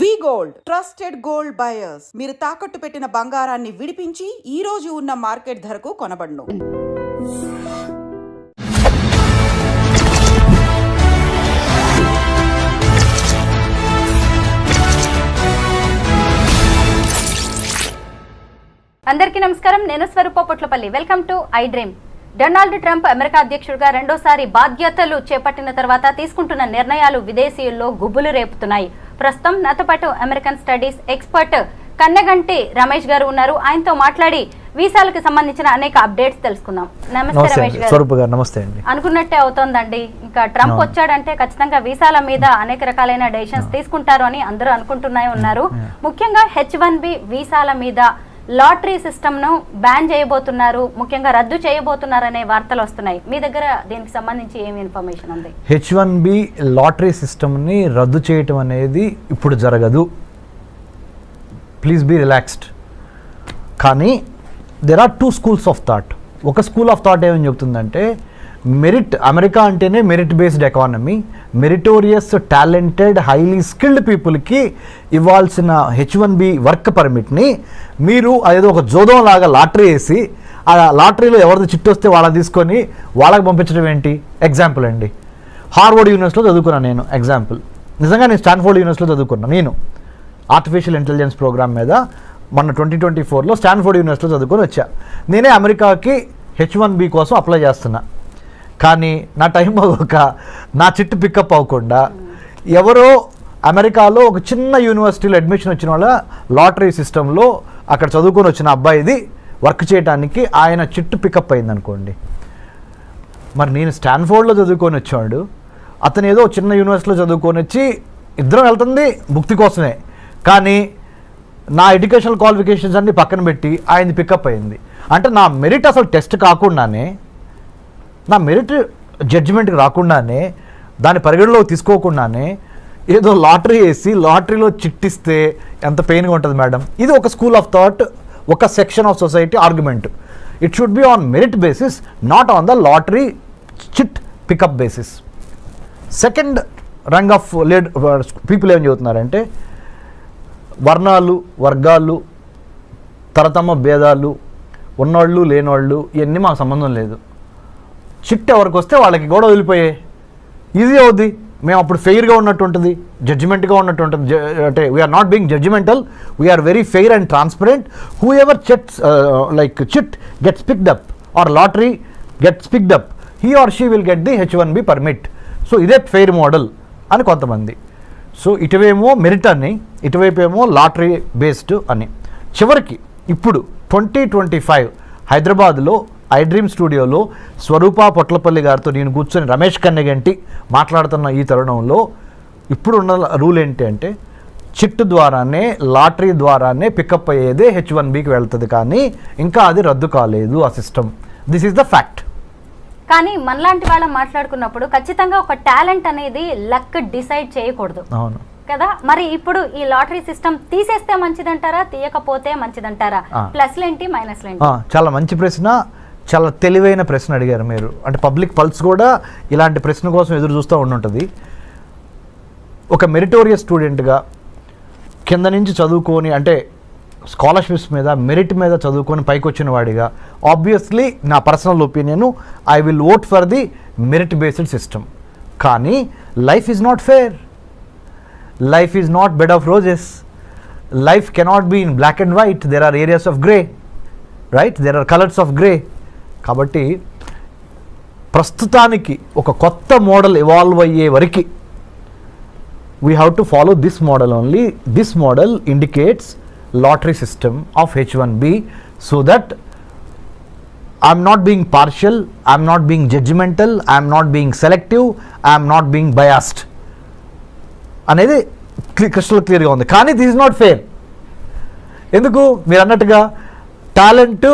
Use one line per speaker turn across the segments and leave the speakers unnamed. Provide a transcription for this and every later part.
వి gold trusted gold buyers. మీరు తాకట్టు పెట్టిన బంగారాన్ని విడిపించి ఈ రోజు ఉన్న మార్కెట్ ధరకు కొనబడును.
అందరికీ నమస్కారం. నేను Swarupa Potlapalli. Welcome to iDream. Donald Trump America అధ్యక్షుడిగా రెండోసారి బాధ్యతలు చేపట్టిన తర్వాత తీసుకుంటున్న నిర్ణయాలు విదేశీయుల్లో గుబులు రేపుతున్నాయి. ప్రస్తుతం నాతో పాటు American studies expert Kannaganti Ramesh గారు ఉన్నారు. ఆయనతో మాట్లాడి వీసాలకు సంబంధించిన అనేక అప్డేట్స్ తెలుసుకుందాం. నమస్తే రమేష్ గారు.
నమస్తే అండి.
అనుకున్నట్టే అవుతోందండి. ఇంకా ట్రంప్ వచ్చాడంటే ఖచ్చితంగా వీసాల మీద అనేక రకాలైన డెసిషన్స్ తీసుకుంటారు అని అందరూ అనుకుంటూనే ఉన్నారు. ముఖ్యంగా H1B వీసాల మీద లాటరీ సిస్టమ్ ను బ్యాన్ చేయబోతున్నారు, ముఖ్యంగా రద్దు చేయబోతున్నారు అనే వార్తలు వస్తున్నాయి. మీ దగ్గర దీనికి సంబంధించి ఏమి ఇన్ఫర్మేషన్ ఉంది?
H1B లాటరీ సిస్టమ్ ని రద్దు చేయటం అనేది ఇప్పుడు జరగదు. Please be relaxed. కానీ there are two schools of thought. ఒక స్కూల్ ఆఫ్ థాట్ ఏమని చెప్తుందంటే, మెరిట్, అమెరికా అంటేనే merit based economy, meritorious talented highly skilled పీపుల్కి ఇవ్వాల్సిన H1B వర్క్ పర్మిట్ని మీరు అదేదో ఒక జోదం లాగా లాటరీ వేసి ఆ లాటరీలో ఎవరిది చిట్టు వస్తే వాళ్ళని తీసుకొని వాళ్ళకి పంపించడం ఏంటి? ఎగ్జాంపుల్ అండి, హార్వర్డ్ యూనివర్సిటీలో చదువుకున్నాను నేను. ఎగ్జాంపుల్, నిజంగా నేను స్టాన్ఫోర్డ్ యూనివర్సిటీలో చదువుకున్నాను. నేను ఆర్టిఫిషియల్ ఇంటెలిజెన్స్ ప్రోగ్రామ్ మీద మొన్న 2024లో స్టాన్ఫోర్డ్ యూనివర్సిటీలో చదువుకొని వచ్చా. నేనే అమెరికాకి H1B కోసం అప్లై చేస్తున్నా. కానీ నా టైం అవ్వక నా చిట్టు పికప్ అవ్వకుండా ఎవరో అమెరికాలో ఒక చిన్న యూనివర్సిటీలో అడ్మిషన్ వచ్చిన వాళ్ళ లాటరీ సిస్టంలో అక్కడ చదువుకొని వచ్చిన అబ్బాయిది వర్క్ చేయడానికి ఆయన చిట్టు పికప్ అయింది అనుకోండి. మరి నేను స్టాన్ఫోర్డ్లో చదువుకొని వచ్చాడు, అతను ఏదో చిన్న యూనివర్సిటీలో చదువుకొని వచ్చి ఇద్దరం వెళ్తుంది భుక్తి కోసమే. కానీ నా ఎడ్యుకేషనల్ క్వాలిఫికేషన్స్ అన్నీ పక్కన పెట్టి ఆయనది పికప్ అయింది. అంటే నా మెరిట్ అసలు టెస్ట్ కాకుండానే, నా మెరిట్ జడ్జిమెంట్కి రాకుండానే, దాని పరిగణలోకి తీసుకోకుండానే ఏదో లాటరీ వేసి లాటరీలో చిట్టిస్తే ఎంత పెయిన్గా ఉంటుంది మేడం. ఇది ఒక స్కూల్ ఆఫ్ థాట్, ఒక section of society argument. It should be on merit basis, not on the lottery chit pick up basis. Second rung of people ఏం చెబుతున్నారంటే, వర్ణాలు, వర్గాలు, తరతమ భేదాలు, ఉన్నోళ్ళు లేనోళ్ళు ఇవన్నీ మాకు సంబంధం లేదు. చిట్ ఎవరికి వస్తే వాళ్ళకి కూడా వదిలిపోయాయి, ఈజీ అవుద్ది. మేము అప్పుడు ఫెయిర్గా ఉన్నట్టు ఉంటుంది, జడ్జిమెంట్గా ఉన్నట్టు ఉంటుంది. అంటే we are not being judgemental, we are very fair and transparent. Whoever chits like chit gets picked up or lottery gets picked up, he or she will get the H1B permit. So ఇదే fair model అని కొంతమంది. So ఇటువేమో merit అని, ఇటువైపు ఏమో lottery based అని. చివరికి ఇప్పుడు 2025 హైదరాబాద్లో ఐ డ్రీమ్ స్టూడియోలో స్వరూప పొట్లపల్లి గారితో నేను కూర్చొని రమేష్ కన్నగంటి మాట్లాడుతున్న ఈ తరుణంలో ఇప్పుడు ఉన్న రూల్ ఏంటి అంటే, చిట్టు ద్వారానే, లాటరీ ద్వారానే పికప్ అయ్యేదే H1Bకి వెళ్తుంది. కానీ ఇంకా అది రద్దు కాలేదు ఆ system. This is the fact.
కానీ మనలాంటి వాళ్ళం మాట్లాడుకున్నప్పుడు ఖచ్చితంగా ఒక టాలెంట్ అనేది లక్ డిసైడ్ చేయకూడదు.
అవును
కదా. మరి ఇప్పుడు ఈ లాటరీ సిస్టమ్ తీసేస్తే మంచిదంటారా, తీయకపోతే మంచిదంటారా? ప్లస్లు ఏంటి, మైనస్లు ఏంటి?
చాలా మంచి ప్రశ్న, చాలా తెలివైన ప్రశ్న అడిగారు మీరు. అంటే పబ్లిక్ పల్స్ కూడా ఇలాంటి ప్రశ్న కోసం ఎదురు చూస్తూ ఉండుంటుంది. ఒక మెరిటోరియస్ స్టూడెంట్గా కింద నుంచి చదువుకొని, అంటే స్కాలర్షిప్స్ మీద, మెరిట్ మీద చదువుకొని పైకి వచ్చిన వాడిగా ఆబ్వియస్లీ నా personal opinion, I will vote for the merit based system. కానీ life is not fair. Life is not bed of roses. Life cannot be in black and white. There are areas of grey, right? There are colors of grey. కాబట్టి ప్రస్తుతానికి ఒక కొత్త model evolve అయ్యే వరకు we have to follow this model only. This model indicates lottery system of H1B, so that I'm not being partial, I'm not being judgmental, I'm not being selective, I'm not being biased అనేది crystal క్లియర్గా ఉంది. కానీ this is not fair. ఎందుకు? మీరు అన్నట్టుగా talent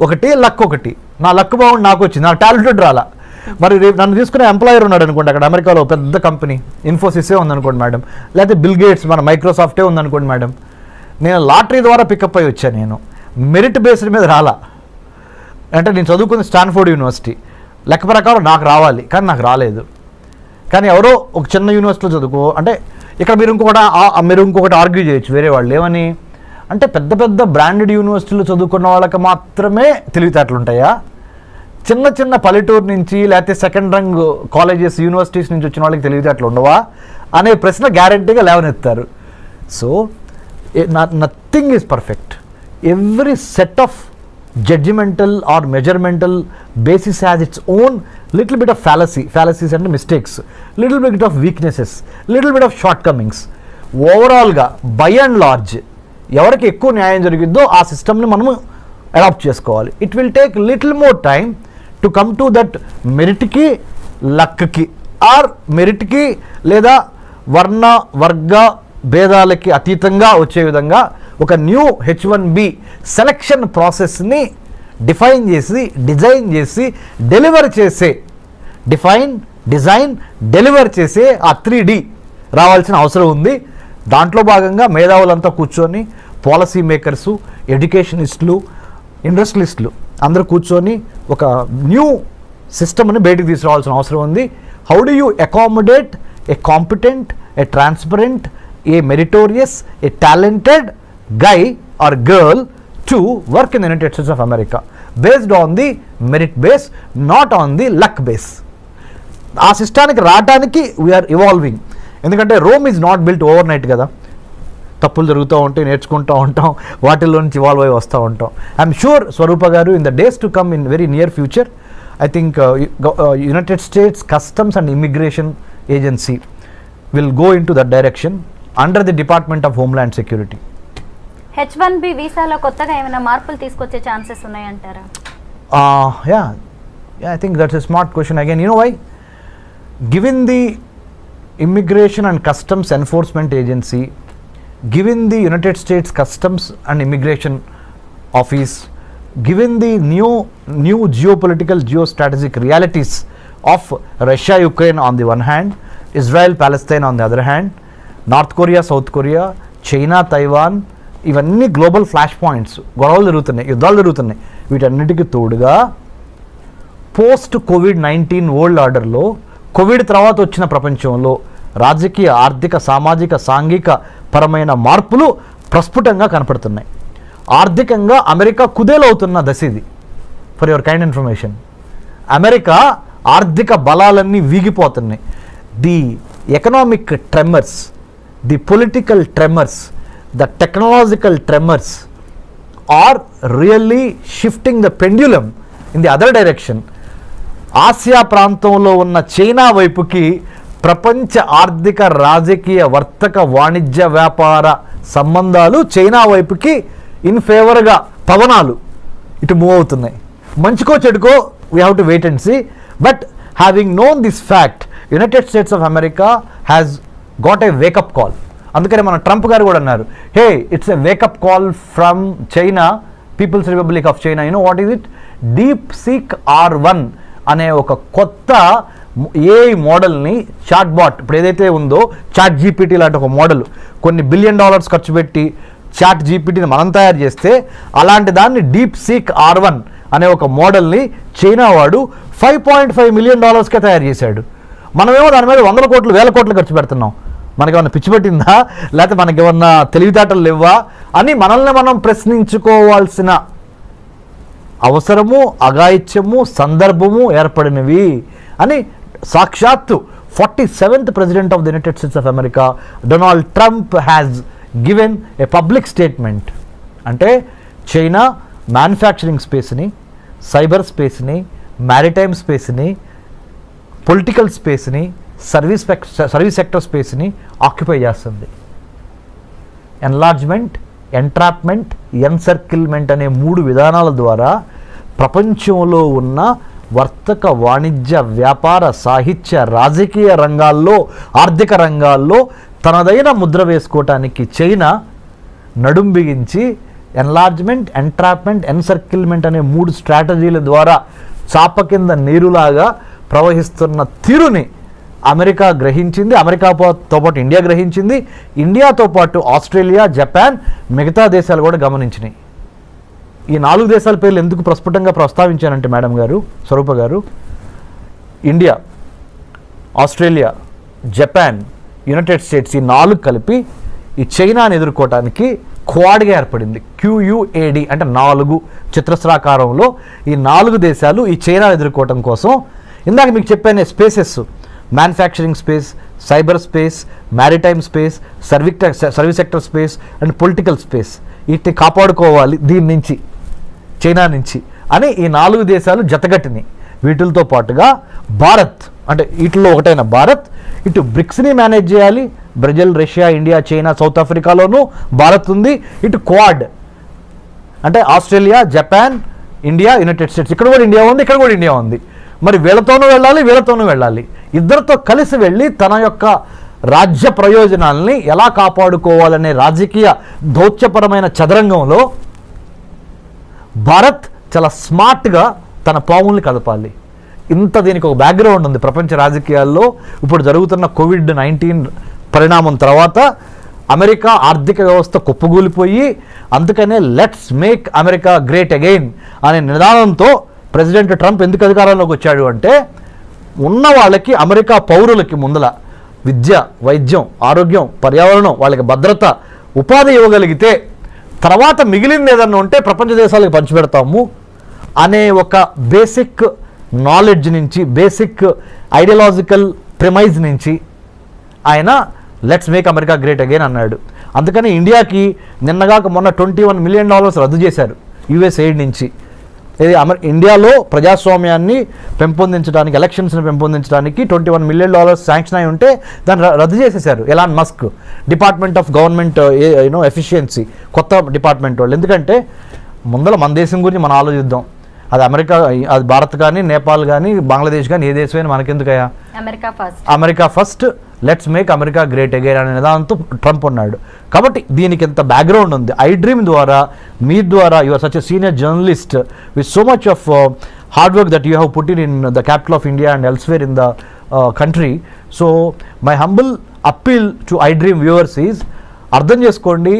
ఒకటి, luck ఒకటి. నా లక్ బాగుండి నాకు వచ్చింది, నా టాలెంటెడ్ రాలా. మరి రేపు నన్ను తీసుకునే ఎంప్లాయర్ ఉన్నాడు అనుకోండి, అక్కడ అమెరికాలో పెద్ద కంపెనీ ఇన్ఫోసిసే ఉందనుకోండి మేడం, లేకపోతే బిల్ గేట్స్ మన మైక్రోసాఫ్టే ఉందనుకోండి మేడం. నేను లాటరీ ద్వారా పికప్ అయ్యి వచ్చాను, నేను మెరిట్ బేస్డ్ మీద రాలా. అంటే నేను చదువుకుంది స్టాన్ఫోర్డ్ యూనివర్సిటీ, లెక్క ప్రకారం నాకు రావాలి, కానీ నాకు రాలేదు. కానీ ఎవరో ఒక చిన్న యూనివర్సిటీలో చదువుకో, అంటే ఇక్కడ మీరు ఇంకొకటి ఆర్గ్యూ చేయొచ్చు వేరే వాళ్ళు ఏమని అంటే పెద్ద పెద్ద బ్రాండెడ్ యూనివర్సిటీలు చదువుకున్న వాళ్ళకి మాత్రమే తెలివితేటలు ఉంటాయా, చిన్న చిన్న పల్లెటూరు నుంచి లేకపోతే సెకండ్ రంగ్ కాలేజెస్ యూనివర్సిటీస్ నుంచి వచ్చిన వాళ్ళకి తెలివితేటలు ఉండవా అనే ప్రశ్న గ్యారంటీగా లేవనెత్తారు. So nothing is perfect. Every set of judgemental or measuremental basis has its own little bit of fallacies అంటే mistakes, little bit of weaknesses, little bit of shortcomings. ఓవరాల్గా బై అండ్ లార్జ్ ఎవరికి ఎక్కువ న్యాయం జరిగిద్దో ఆ సిస్టమ్ని మనము adopt చేసుకోవాలి. It will take little more time to come to that మెరిట్కి లక్కి ఆర్ మెరిట్కి లేదా వర్గ భేదాలకి అతీతంగా వచ్చే విధంగా ఒక న్యూ H1B సెలక్షన్ ప్రాసెస్ని డిజైన్ చేసి డెలివర్ చేసే ఆ 3D రావాల్సిన అవసరం ఉంది. దాంట్లో భాగంగా మేధావులంతా కూర్చొని పాలసీ మేకర్సు, ఎడ్యుకేషనిస్టులు, ఇండస్ట్రియలిస్టులు అందరూ కూర్చొని ఒక న్యూ సిస్టమ్ని బయటికి తీసుకురావాల్సిన అవసరం ఉంది. How do you accommodate A competent, A transparent, A meritorious, A talented guy or girl to work in the United States of America based on the merit base, not on the luck base. ఆ సిస్టానికి రావడానికి we are evolving. ఎందుకంటే Rome is not built over night కదా, తప్పులు జరుగుతూ ఉంటాయి, నేర్చుకుంటూ ఉంటాం, వాటిల్లో నుంచి ఇవాల్వ్ అయి వస్తూ ఉంటాం. ఐఎమ్ షూర్ స్వరూప గారు in the days to come in very near future I think United states customs and immigration agency will go in to that direction under the department of homeland security.
H1B వీసాలో కొత్తగా ఏమైనా మార్పులు తీసుకొచ్చే chances ఉన్నాయంటారా?
I think that's a smart question again. You know why? Given the Immigration and Customs Enforcement Agency, given the United States Customs and Immigration Office, given the new geopolitical geostrategic realities of Russia Ukraine on the one hand, Israel Palestine on the other hand, North Korea South Korea, China Taiwan, ఇవన్నీ global flash points, గొడవలు జరుగుతున్నాయి, యుద్ధాలు జరుగుతున్నాయి. వీటన్నిటికీ తోడుగా post COVID-19 world ఆర్డర్లో Covid తర్వాత వచ్చిన ప్రపంచంలో రాజకీయ, ఆర్థిక, సామాజిక, సాంఘిక పరమైన మార్పులు ప్రస్ఫుటంగా కనపడుతున్నాయి. ఆర్థికంగా అమెరికా కుదేలవుతున్న దశ ఇది. For your kind information, America ఆర్థిక బలాలన్నీ వీగిపోతున్నాయి. The economic tremors, the political tremors, the technological tremors are really shifting the pendulum in the other direction. Asia ప్రాంతంలో ఉన్న చైనా వైపుకి ప్రపంచ ఆర్థిక, రాజకీయ, వర్తక, వాణిజ్య, వ్యాపార సంబంధాలు చైనా వైపుకి ఇన్ ఫేవర్గా పవనాలు ఇటు మూవ్ అవుతున్నాయి. మంచికో చెడుకో we have to wait and see. But having known this fact, United States of America has got a wake up call. అందుకని మన ట్రంప్ గారు కూడా అన్నారు, hey it's a wake up call from China, People's Republic of China. You know what is it? DeepSeek R1 అనే ఒక కొత్త AI మోడల్ని, chat bot ఇప్పుడు ఏదైతే ఉందో చాట్ GPT లాంటి ఒక మోడల్, కొన్ని $1 బిలియన్ ఖర్చు పెట్టి చాట్ GPTని మనం తయారు చేస్తే అలాంటి దాన్ని DeepSeek R1 అనే ఒక మోడల్ని చైనా వాడు $5.5 మిలియన్ తయారు చేశాడు. మనమేమో దాని మీద 100 కోట్లు 1000 కోట్లు ఖర్చు పెడుతున్నాం. మనకేమన్నా పిచ్చి పట్టిందా, లేకపోతే మనకేమన్నా తెలివితేటలు లేవా అని మనల్ని మనం ప్రశ్నించుకోవాల్సిన అవసరము, అఘాయిత్యము, సందర్భము ఏర్పడినవి అని సాక్షాత్తు 47th president of the United States of America Donald Trump has given a public statement. అంటే చైనా మ్యానుఫ్యాక్చరింగ్ స్పేస్ని, సైబర్ స్పేస్ని, మ్యారిటైమ్ స్పేస్ని, పొలిటికల్ స్పేస్ని, సర్వీస్ సెక్టర్ స్పేస్ని ఆక్యుపై చేస్తుంది. ఎన్లార్జ్మెంట్, ఎంట్రాప్మెంట్, ఎన్సర్కిల్మెంట్ అనే 3 విధానాల ద్వారా ప్రపంచంలో ఉన్న వర్తక, వాణిజ్య, వ్యాపార, సాహిత్య, రాజకీయ రంగాల్లో, ఆర్థిక రంగాల్లో తనదైన ముద్ర వేసుకోవటానికి చైనా నడుం బిగించి ఎన్లార్జ్మెంట్, ఎంట్రాప్మెంట్, ఎన్సర్కిల్మెంట్ అనే 3 స్ట్రాటజీల ద్వారా చాప కింద నీరులాగా ప్రవహిస్తున్న తీరుని అమెరికా గ్రహించింది. అమెరికాతో పాటు ఇండియా గ్రహించింది. ఇండియాతో పాటు ఆస్ట్రేలియా, జపాన్, మిగతా దేశాలు కూడా గమనించినాయి. ఈ 4 దేశాల పేర్లు ఎందుకు ప్రస్ఫుటంగా ప్రస్తావించానంటే మేడం గారు, స్వరూప గారు, India, Australia, Japan, United states ఈ 4 కలిపి ఈ చైనాని ఎదుర్కోవటానికి క్వాడ్గా ఏర్పడింది. QUAD అంటే 4 చతురస్రాకారంలో ఈ 4 దేశాలు ఈ చైనా ఎదుర్కోవటం కోసం ఇందాక మీకు చెప్పాను spaces, manufacturing space, cyber space, maritime space, service sector space and political space, వీటిని కాపాడుకోవాలి దీని నుంచి, చైనా నుంచి అని ఈ 4 దేశాలు జతగట్టినాయి. వీటితో పాటుగా భారత్ అంటే వీటిలో ఒకటైన భారత్ ఇటు బ్రిక్స్ని మేనేజ్ చేయాలి. Brazil, Russia, India, China, south ఆఫ్రికాలోనూ భారత్ ఉంది. ఇటు క్వాడ్ అంటే Australia, Japan, India, United States, ఇక్కడ కూడా ఇండియా ఉంది, ఇక్కడ కూడా ఇండియా ఉంది. మరి వీళ్ళతోనూ వెళ్ళాలి, వీళ్ళతోనూ వెళ్ళాలి. ఇద్దరితో కలిసి వెళ్ళి తన యొక్క రాజ్య ప్రయోజనాల్ని ఎలా కాపాడుకోవాలనే రాజకీయ దౌత్యపరమైన చదరంగంలో భారత్ చాలా స్మార్ట్గా తన పావుల్ని కదపాలి. ఇంత దీనికి ఒక బ్యాక్గ్రౌండ్ ఉంది ప్రపంచ రాజకీయాల్లో. ఇప్పుడు జరుగుతున్న COVID-19 పరిణామం తర్వాత అమెరికా ఆర్థిక వ్యవస్థ కుప్పగూలిపోయి, అందుకనే let's make America great again అనే నినాదంతో ప్రెసిడెంట్ ట్రంప్ ఎందుకు అధికారంలోకి వచ్చాడు అంటే, ఉన్న వాళ్ళకి అమెరికా పౌరులకి ముందల విద్య, వైద్యం, ఆరోగ్యం, పర్యావరణం, వాళ్ళకి భద్రత, ఉపాధి ఇవ్వగలిగితే తర్వాత మిగిలింది ఏదన్నా ఉంటే ప్రపంచ దేశాలకు పంచిపెడతాము అనే ఒక బేసిక్ నాలెడ్జ్ నుంచి, బేసిక్ ఐడియాలజికల్ ప్రిమైజ్ నుంచి ఆయన let's make America great again అన్నాడు. అందుకని ఇండియాకి నిన్నగాక మొన్న $21 మిలియన్ రద్దు చేశారు US ఎయిడ్ నుంచి. ఇది ఇండియాలో ప్రజాస్వామ్యాన్ని పెంపొందించడానికి, ఎలక్షన్స్ని పెంపొందించడానికి $21 మిలియన్ శాంక్షన్ అయి ఉంటే దాన్ని రద్దు చేసేశారు Elon Musk, department of government efficiency, కొత్త డిపార్ట్మెంట్ వాళ్ళు. ఎందుకంటే ముందర మన దేశం గురించి మనం ఆలోచిద్దాం. అది అమెరికా, అది భారత్ కానీ, నేపాల్ కానీ, బంగ్లాదేశ్ కానీ, ఏ దేశమైనా మనకెందుకయ్యా, America first, let's make America great again అనే నిదానంతో ట్రంప్ ఉన్నాడు. కాబట్టి దీనికి ఎంత బ్యాక్గ్రౌండ్ ఉంది. ఐ డ్రీమ్ ద్వారా, మీ ద్వారా, you are such a senior journalist with so much of hard work that you have put in the capital of India and elsewhere in the country. So my humble appeal to iDream viewers is, అర్థం చేసుకోండి,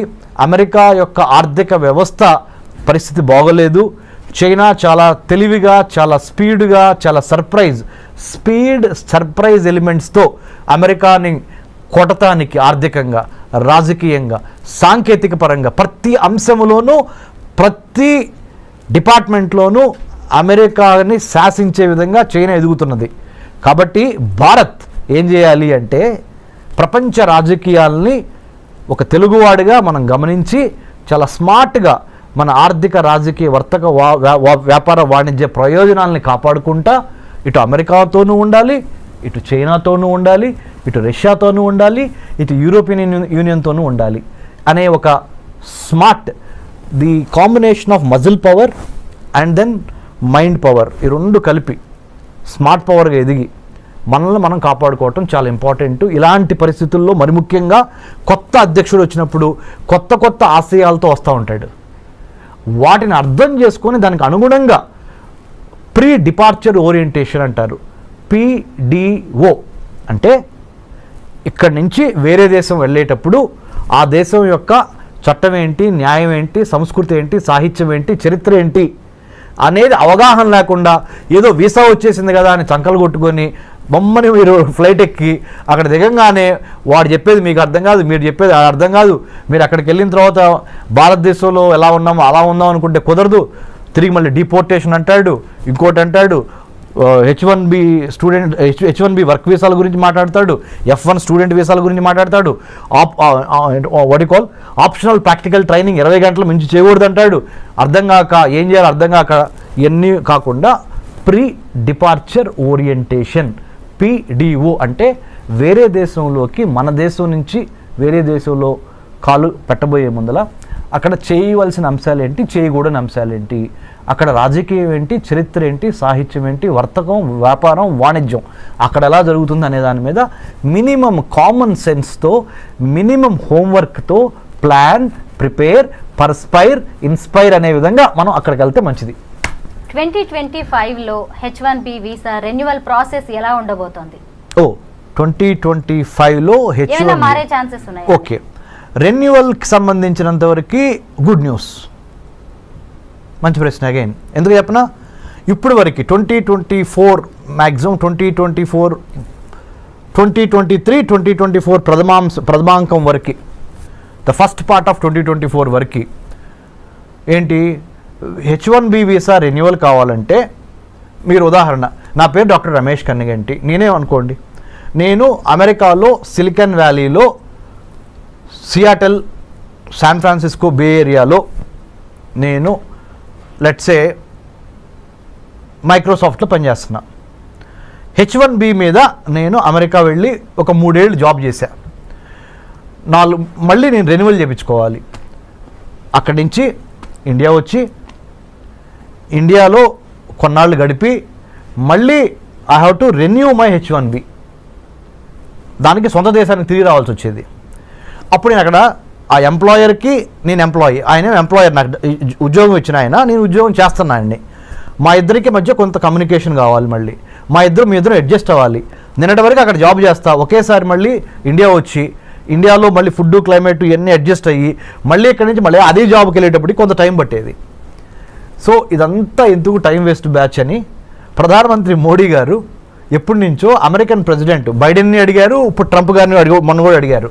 America యొక్క ఆర్థిక వ్యవస్థ పరిస్థితి బాగోలేదు. China చాలా తెలివిగా, చాలా స్పీడ్గా, చాలా సర్ప్రైజ్ ఎలిమెంట్స్తో అమెరికాని కొట్టటానికి ఆర్థికంగా, రాజకీయంగా, సాంకేతిక పరంగా ప్రతి అంశంలోనూ, ప్రతి డిపార్ట్మెంట్లోనూ అమెరికాని శాసించే విధంగా చైనా ఎదుగుతున్నది. కాబట్టి భారత్ ఏం చేయాలి అంటే, ప్రపంచ రాజకీయాల్ని ఒక తెలుగువాడిగా మనం గమనించి చాలా స్మార్ట్గా మన ఆర్థిక, రాజకీయ, వర్తక, వ్యాపార, వాణిజ్య ప్రయోజనాలని కాపాడుకుంటా ఇటు అమెరికాతోనూ ఉండాలి, ఇటు చైనాతోనూ ఉండాలి, ఇటు రష్యాతోనూ ఉండాలి, ఇటు యూరోపియన్ యూనియన్తోనూ ఉండాలి అనే ఒక smart, the combination of muscle power and then mind power, ఈ రెండు కలిపి స్మార్ట్ పవర్గా ఎదిగి మనల్ని మనం కాపాడుకోవటం చాలా ఇంపార్టెంట్. ఇలాంటి పరిస్థితుల్లో మరి ముఖ్యంగా కొత్త అధ్యక్షుడు వచ్చినప్పుడు కొత్త ఆశయాలతో వస్తూ ఉంటాడు. వాటిని అర్థం చేసుకొని దానికి అనుగుణంగా ప్రీ డిపార్చర్ ఓరియంటేషన్ అంటారు, PDO అంటే ఇక్కడి నుంచి వేరే దేశం వెళ్ళేటప్పుడు ఆ దేశం యొక్క చట్టం ఏంటి, న్యాయం ఏంటి, సంస్కృతి ఏంటి, సాహిత్యం ఏంటి, చరిత్ర ఏంటి అనేది అవగాహన లేకుండా ఏదో వీసా వచ్చేసింది కదా అని చంకలు కొట్టుకొని బొమ్మని మీరు ఫ్లైట్ ఎక్కి అక్కడ దిగంగానే వాడు చెప్పేది మీకు అర్థం కాదు, మీరు చెప్పేది అర్థం కాదు, మీరు అక్కడికి వెళ్ళిన తర్వాత భారతదేశంలో ఎలా ఉన్నామో అలా ఉందాం అనుకుంటే కుదరదు, తిరిగి మళ్ళీ డిపోర్టేషన్ అంటాడు, ఇంకోటి అంటాడు, H1B వర్క్ వీసాల గురించి మాట్లాడతాడు, F1 స్టూడెంట్ వీసాల గురించి మాట్లాడతాడు, ఆప్షనల్ ప్రాక్టికల్ ట్రైనింగ్ 20 గంటలు మించి చేయకూడదు అంటాడు. అర్థం కాక ఏం చేయాలి అర్థం కాక ఇవన్నీ కాకుండా ప్రీ డిపార్చర్ ఓరియంటేషన్, PDO అంటే వేరే దేశంలోకి, మన దేశం నుంచి వేరే దేశంలో కాలు పెట్టబోయే ముందల అక్కడ చేయవలసిన అంశాలు ఏంటి, చేయకూడని అంశాలు ఏంటి, అక్కడ రాజకీయం ఏంటి, చరిత్ర ఏంటి, సాహిత్యం ఏంటి, వర్తకం, వ్యాపారం, వాణిజ్యం అక్కడ ఎలా జరుగుతుంది అనే దాని మీద మినిమం కామన్ సెన్స్తో, మినిమం హోంవర్క్తో ప్లాన్, ప్రిపేర్, పర్స్పైర్, ఇన్స్పైర్ అనే విధంగా మనం అక్కడికి వెళ్తే మంచిది.
2025లో H1B వీసా రెన్యువల్ ప్రాసెస్ ఎలా ఉండబోతోంది?
2025లో
ఏమైనా మారే ఛాన్సెస్ ఉన్నాయా?
ఓకే, రెన్యువల్కి సంబంధించినంత వరకు గుడ్ న్యూస్. మంచి ప్రశ్న అగైన్. ఎందుకు చెప్పనా, ఇప్పుడు వరకు 2024 మ్యాక్సిమం 2024 2023-2024 ప్రథమాంకం వరకు, ద ఫస్ట్ పార్ట్ ఆఫ్ 2024 వరకు ఏంటి, H1B వీసా రెన్యువల్ కావాలంటే మీరు ఉదాహరణ, నా పేరు డాక్టర్ రమేష్ కన్నిగంటి, నేనేమనుకోండి, నేను అమెరికాలో సిలికాన్ వ్యాలీలో సియాటల్, శాన్ ఫ్రాన్సిస్కో, బే ఏరియాలో నేను లెట్సే మైక్రోసాఫ్ట్లో పనిచేస్తున్నా. H1B మీద నేను అమెరికా వెళ్ళి ఒక 3 ఏళ్ళు జాబ్ చేశా. మళ్ళీ నేను రెన్యువల్ చేయించుకోవాలి. అక్కడి నుంచి ఇండియా వచ్చి ఇండియాలో కొన్నాళ్ళు గడిపి మళ్ళీ I have to renew my H1B. దానికి సొంత దేశానికి తిరిగి రావాల్సి వచ్చేది. అప్పుడు నేను అక్కడ ఆ ఎంప్లాయర్కి నేను ఎంప్లాయీ, ఆయన ఎంప్లాయర్, నాకు ఉద్యోగం ఇచ్చిన ఆయన, నేను ఉద్యోగం చేస్తున్నానండి. మా ఇద్దరికి మధ్య కొంత కమ్యూనికేషన్ కావాలి. మళ్ళీ మీ ఇద్దరు అడ్జస్ట్ అవ్వాలి. నిన్నటి వరకు అక్కడ జాబ్ చేస్తా, ఒకేసారి మళ్ళీ ఇండియా వచ్చి ఇండియాలో మళ్ళీ ఫుడ్, క్లైమేట్ ఇవన్నీ అడ్జస్ట్ అయ్యి మళ్ళీ ఇక్కడి నుంచి మళ్ళీ అదే జాబ్కి వెళ్ళేటప్పటికి కొంత టైం పట్టేది. సో ఇదంతా ఎందుకు టైం వేస్ట్ బ్యాచ్ అని ప్రధానమంత్రి మోడీ గారు ఎప్పటి నుంచో అమెరికన్ ప్రెసిడెంట్ బైడెన్ని అడిగారు, ఇప్పుడు ట్రంప్ గారిని మొన్న కూడా అడిగారు,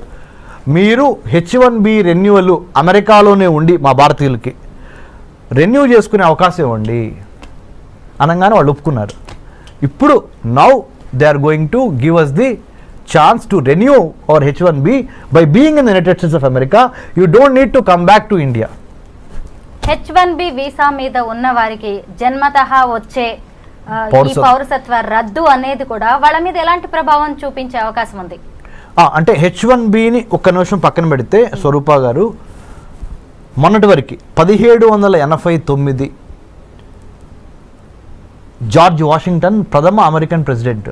మీరు H1B రెన్యువల్ అమెరికాలోనే ఉండి మా భారతీయులకి రెన్యూ చేసుకునే అవకాశం ఇవ్వండి అనగానే వాళ్ళు ఒప్పుకున్నారు. ఇప్పుడు now they are going to give us the chance to renew our H1B by being in the United States of America. You don't need to come back to India.
H1B visa మీద ఉన్న వారికి జన్మతః వచ్చే ఈ పౌరసత్వ రద్దు అనేది కూడా వాళ్ళ మీద ఎలాంటి ప్రభావం చూపించే అవకాశం ఉంది?
అంటే H1Bని ఒక్క నిమిషం పక్కన పెడితే స్వరూప గారు, మొన్నటి వరకు 1789 జార్జ్ వాషింగ్టన్ ప్రథమ American president,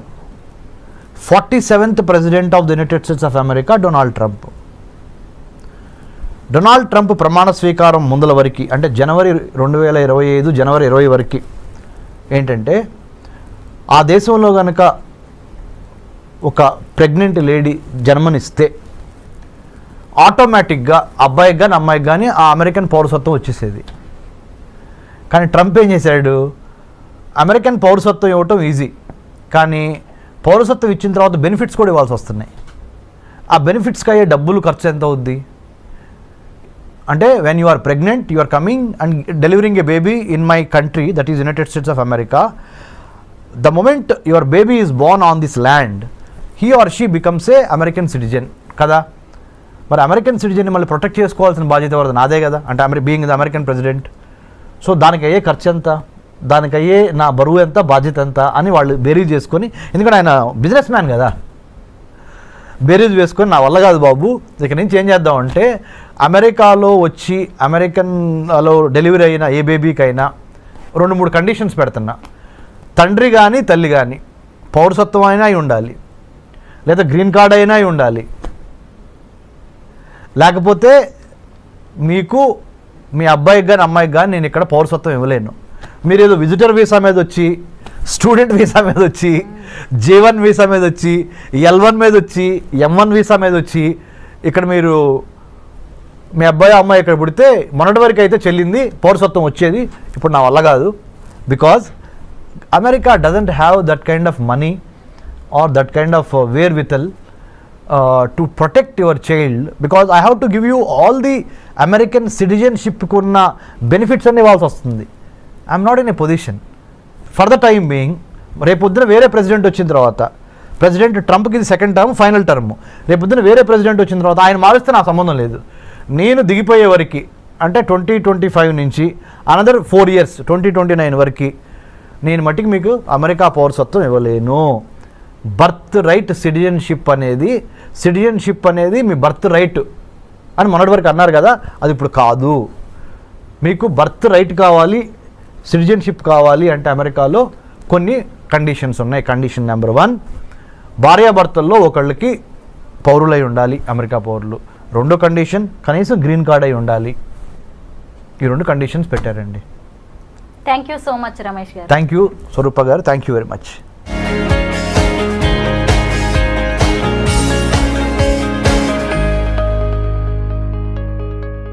47th president of the United States of America Donald Trump ప్రమాణ స్వీకారం ముందల వరకు, అంటే జనవరి 2025 జనవరి 20 వరకు ఏంటంటే, ఆ దేశంలో కనుక ఒక ప్రెగ్నెంట్ లేడీ జన్మనిస్తే ఆటోమేటిక్గా అబ్బాయికి కానీ అమ్మాయికి కానీ ఆ అమెరికన్ పౌరసత్వం వచ్చేసేది. కానీ ట్రంప్ ఏం చేశాడు, అమెరికన్ పౌరసత్వం ఇవ్వటం ఈజీ, కానీ పౌరసత్వం ఇచ్చిన తర్వాత బెనిఫిట్స్ కూడా ఇవ్వాల్సి వస్తున్నాయి. ఆ బెనిఫిట్స్కి అయ్యే డబ్బులు ఖర్చు ఎంత అవుద్ది అంటే, when you are pregnant, you are coming and delivering a baby in my country, that is United States of America, the moment your baby is born on this land, he or she becomes a American citizen కదా. మరి American సిటిజన్ని మళ్ళీ protect చేసుకోవాల్సిన బాధ్యత ఎవరిది? నాదే కదా, అంటే being the American president. So దానికి అయ్యే ఖర్చు ఎంత, దానికి అయ్యే నా బరువు ఎంత, బాధ్యత ఎంత అని వాళ్ళు బేరీజ్ చేసుకొని, ఎందుకంటే ఆయన బిజినెస్ మ్యాన్ కదా, బేరీజ్ వేసుకొని నా వల్ల కాదు బాబు, ఇక నుంచి ఏం చేద్దామంటే అమెరికాలో వచ్చి అమెరికన్లో డెలివరీ అయిన ఏ బేబీకైనా 2-3 కండిషన్స్ పెడుతున్నా. తండ్రి కానీ తల్లి కానీ పౌరసత్వం అయినా అయి ఉండాలి, లేదా గ్రీన్ కార్డ్ అయినా అయి ఉండాలి, లేకపోతే మీకు మీ అబ్బాయికి కానీ అమ్మాయికి కానీ నేను ఇక్కడ పౌరసత్వం ఇవ్వలేను. మీరు ఏదో విజిటర్ వీసా మీద వచ్చి, స్టూడెంట్ వీసా మీద వచ్చి, J1 వీసా మీద వచ్చి, L1 మీద వచ్చి, M1 వీసా మీద వచ్చి ఇక్కడ మీరు మీ అబ్బాయి అమ్మాయి ఇక్కడ పుడితే మొన్నటి వరకు అయితే చెల్లింది పౌరసత్వం వచ్చేది, ఇప్పుడు నా వల్ల కాదు. Because America doesn't have that kind of money or that kind of wherewithal to protect your child, because I have to give you all the American సిటిజన్షిప్కి ఉన్న బెనిఫిట్స్ అన్ని ఇవ్వాల్సి వస్తుంది. I'm not in a position for the time being. రేపొద్దున వేరే president వచ్చిన తర్వాత, president ట్రంప్కి ఇది సెకండ్ టర్మ్, ఫైనల్ టర్మ్, రేపొద్దున వేరే ప్రెసిడెంట్ వచ్చిన తర్వాత ఆయన మారిస్తే నాకు సంబంధం లేదు. నేను దిగిపోయే వరకు, అంటే 2025 నుంచి అనదర్ 4 years 2029 వరకు నేను మట్టికి మీకు అమెరికా పౌరసత్వం ఇవ్వలేను. బర్త్ రైట్ సిటిజన్షిప్ అనేది మీ బర్త్ రైట్ అని మొన్నటి వరకు అన్నారు కదా, అది ఇప్పుడు కాదు. మీకు బర్త్ రైట్ కావాలి, సిటిజన్షిప్ కావాలి అంటే అమెరికాలో కొన్ని కండిషన్స్ ఉన్నాయి. కండిషన్ నెంబర్ 1, భార్యాభర్తల్లో ఒకళ్ళకి పౌరులై ఉండాలి, అమెరికా పౌరులు. రెండో కండిషన్, కనీసం గ్రీన్ కార్డ్ అయి ఉండాలి. ఈ 2 కండిషన్స్ పెట్టారండి.
Thank you so much Ramesh గారు.
థ్యాంక్ యూ స్వరూప గారు, థ్యాంక్ యూ వెరీ మచ్.